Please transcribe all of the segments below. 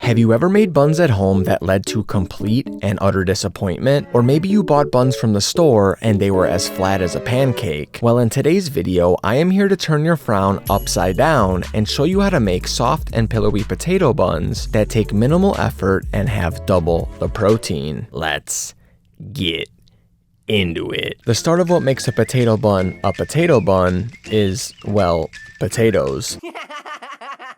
Have you ever made buns at home that led to complete and utter disappointment? Or maybe you bought buns from the store and they were as flat as a pancake? Well, in today's video, I am here to turn your frown upside down and show you how to make soft and pillowy potato buns that take minimal effort and have double the protein. Let's get into it. The start of what makes a potato bun is, well, potatoes.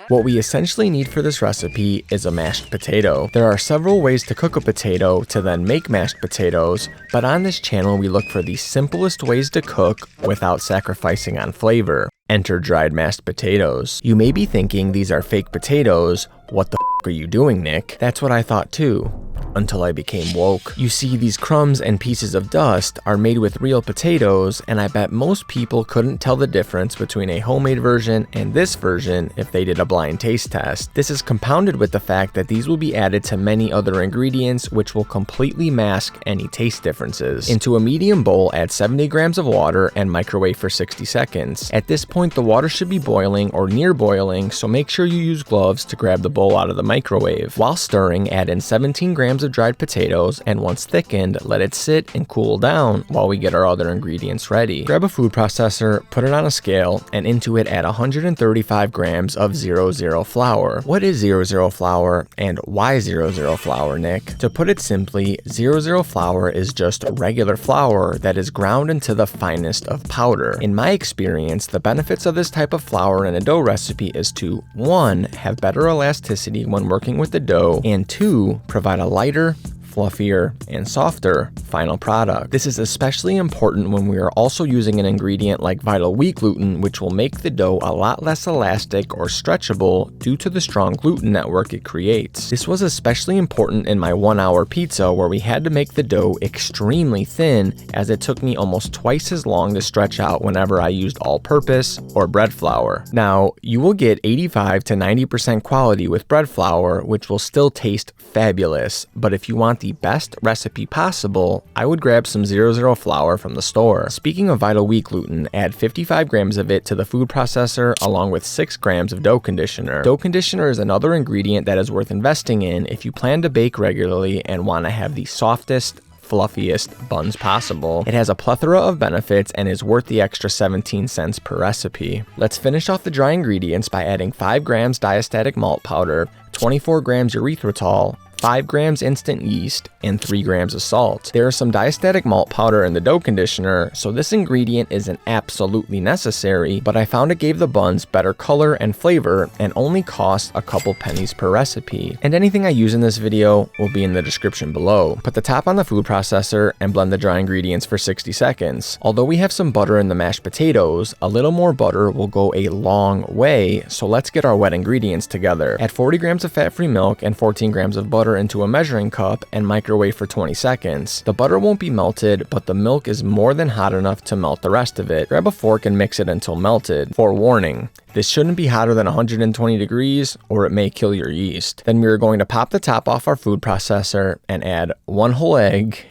What we essentially need for this recipe is a mashed potato. There are several ways to cook a potato to then make mashed potatoes, but on this channel we look for the simplest ways to cook without sacrificing on flavor. Enter dried mashed potatoes. You may be thinking these are fake potatoes. What the f are you doing, Nick? That's what I thought too, until I became woke. You see, these crumbs and pieces of dust are made with real potatoes, and I bet most people couldn't tell the difference between a homemade version and this version if they did a blind taste test. This is compounded with the fact that these will be added to many other ingredients which will completely mask any taste differences. Into a medium bowl, add 70 grams of water and microwave for 60 seconds. At this point, the water should be boiling or near boiling, so make sure you use gloves to grab the bowl out of the microwave. While stirring, add in 17 grams of dried potatoes, and once thickened, let it sit and cool down while we get our other ingredients ready. Grab a food processor, put it on a scale, and into it add 135 grams of 00 flour. What is 00 flour and why 00 flour, Nick? To put it simply, 00 flour is just regular flour that is ground into the finest of powder. In my experience, the benefits of this type of flour in a dough recipe is to 1. Have better elasticity when working with the dough, and 2. Provide a lighter, fluffier, and softer final product. This is especially important when we are also using an ingredient like vital wheat gluten, which will make the dough a lot less elastic or stretchable due to the strong gluten network it creates. This was especially important in my 1-hour pizza, where we had to make the dough extremely thin, as it took me almost twice as long to stretch out whenever I used all-purpose or bread flour. Now, you will get 85 to 90% quality with bread flour, which will still taste fabulous, but if you want the best recipe possible, I would grab some 00 flour from the store. Speaking of vital wheat gluten, add 55 grams of it to the food processor along with 6 grams of dough conditioner. Dough conditioner is another ingredient that is worth investing in if you plan to bake regularly and want to have the softest, fluffiest buns possible. It has a plethora of benefits and is worth the extra 17 cents per recipe. Let's finish off the dry ingredients by adding 5 grams diastatic malt powder, 24 grams erythritol, 5 grams instant yeast, and 3 grams of salt. There is some diastatic malt powder in the dough conditioner, so this ingredient isn't absolutely necessary, but I found it gave the buns better color and flavor and only cost a couple pennies per recipe. And anything I use in this video will be in the description below. Put the top on the food processor and blend the dry ingredients for 60 seconds. Although we have some butter in the mashed potatoes, a little more butter will go a long way, so let's get our wet ingredients together. Add 40 grams of fat-free milk and 14 grams of butter into a measuring cup and microwave for 20 seconds. The butter won't be melted, but the milk is more than hot enough to melt the rest of it. Grab a fork and mix it until melted. Forewarning, this shouldn't be hotter than 120 degrees or it may kill your yeast. Then we are going to pop the top off our food processor and add 1 whole egg,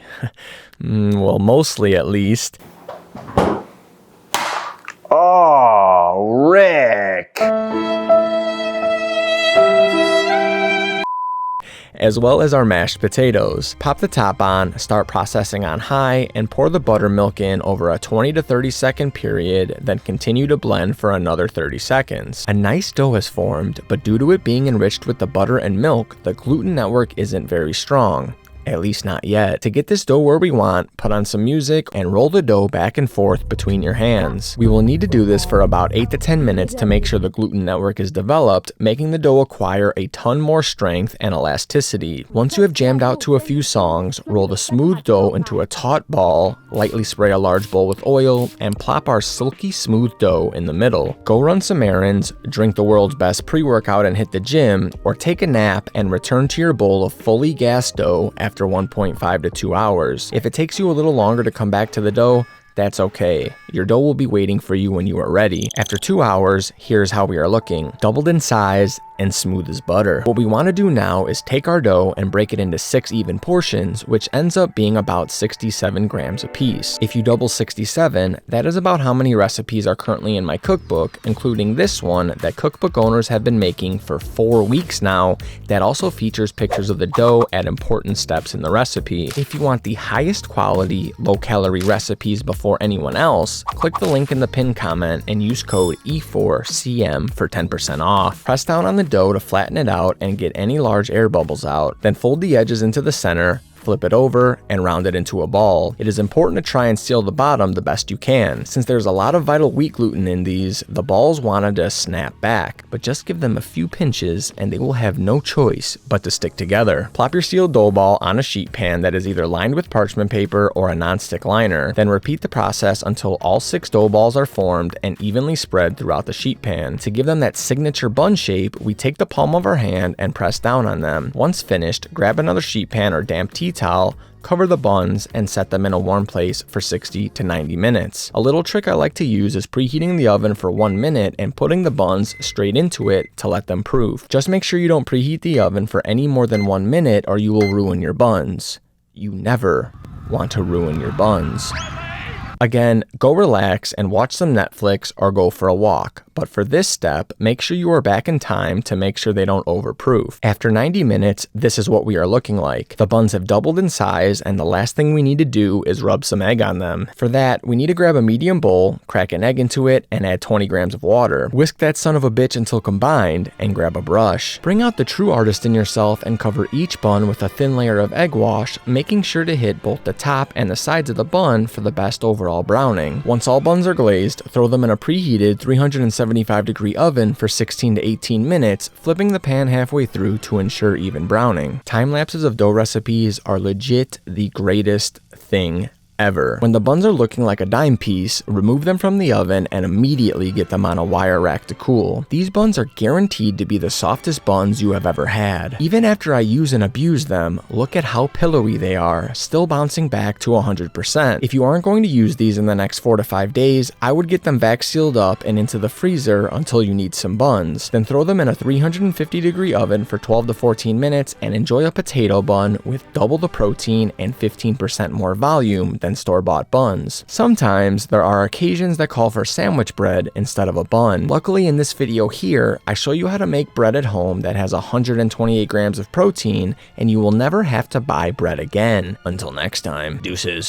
well, mostly at least. Oh, Rick! As well as our mashed potatoes. Pop the top on, start processing on high, and pour the buttermilk in over a 20 to 30 second period, then continue to blend for another 30 seconds. A nice dough has formed, but due to it being enriched with the butter and milk, the gluten network isn't very strong. At least not yet. To get this dough where we want, put on some music and roll the dough back and forth between your hands. We will need to do this for about 8 to 10 minutes to make sure the gluten network is developed, making the dough acquire a ton more strength and elasticity. Once you have jammed out to a few songs, roll the smooth dough into a taut ball, lightly spray a large bowl with oil, and plop our silky smooth dough in the middle. Go run some errands, drink the world's best pre-workout and hit the gym, or take a nap and return to your bowl of fully gassed dough after 1.5 to 2 hours. If it takes you a little longer to come back to the dough, that's okay. Your dough will be waiting for you when you are ready. After 2 hours, here's how we are looking. Doubled in size and smooth as butter. What we want to do now is take our dough and break it into 6 even portions, which ends up being about 67 grams apiece. If you double 67, that is about how many recipes are currently in my cookbook, including this one that cookbook owners have been making for 4 weeks now, that also features pictures of the dough at important steps in the recipe. If you want the highest quality, low-calorie recipes before anyone else, click the link in the pinned comment and use code E4CM for 10% off. Press down on the dough to flatten it out and get any large air bubbles out. Then fold the edges into the center, flip it over, and round it into a ball. It is important to try and seal the bottom the best you can. Since there's a lot of vital wheat gluten in these, the balls wanted to snap back, but just give them a few pinches and they will have no choice but to stick together. Plop your sealed dough ball on a sheet pan that is either lined with parchment paper or a non-stick liner. Then repeat the process until all 6 dough balls are formed and evenly spread throughout the sheet pan. To give them that signature bun shape, we take the palm of our hand and press down on them. Once finished, grab another sheet pan or damp tea towel, cover the buns, and set them in a warm place for 60 to 90 minutes. A little trick I like to use is preheating the oven for 1 minute and putting the buns straight into it to let them proof. Just make sure you don't preheat the oven for any more than 1 minute or you will ruin your buns. You never want to ruin your buns. Again, go relax and watch some Netflix or go for a walk. But for this step, make sure you are back in time to make sure they don't overproof. After 90 minutes, this is what we are looking like. The buns have doubled in size, and the last thing we need to do is rub some egg on them. For that, we need to grab a medium bowl, crack an egg into it, and add 20 grams of water. Whisk that son of a bitch until combined, and grab a brush. Bring out the true artist in yourself and cover each bun with a thin layer of egg wash, making sure to hit both the top and the sides of the bun for the best overall browning. Once all buns are glazed, throw them in a preheated 375-degree oven for 16 to 18 minutes, flipping the pan halfway through to ensure even browning. Time lapses of dough recipes are legit the greatest thing ever. When the buns are looking like a dime piece, remove them from the oven and immediately get them on a wire rack to cool. These buns are guaranteed to be the softest buns you have ever had. Even after I use and abuse them, look at how pillowy they are, still bouncing back to 100%. If you aren't going to use these in the next 4 to 5 days, I would get them vac sealed up and into the freezer until you need some buns. Then throw them in a 350-degree oven for 12 to 14 minutes and enjoy a potato bun with double the protein and 15% more volume than store-bought buns. Sometimes there are occasions that call for sandwich bread instead of a bun. Luckily in this video here, I show you how to make bread at home that has 128 grams of protein, and you will never have to buy bread again. Until next time, deuces.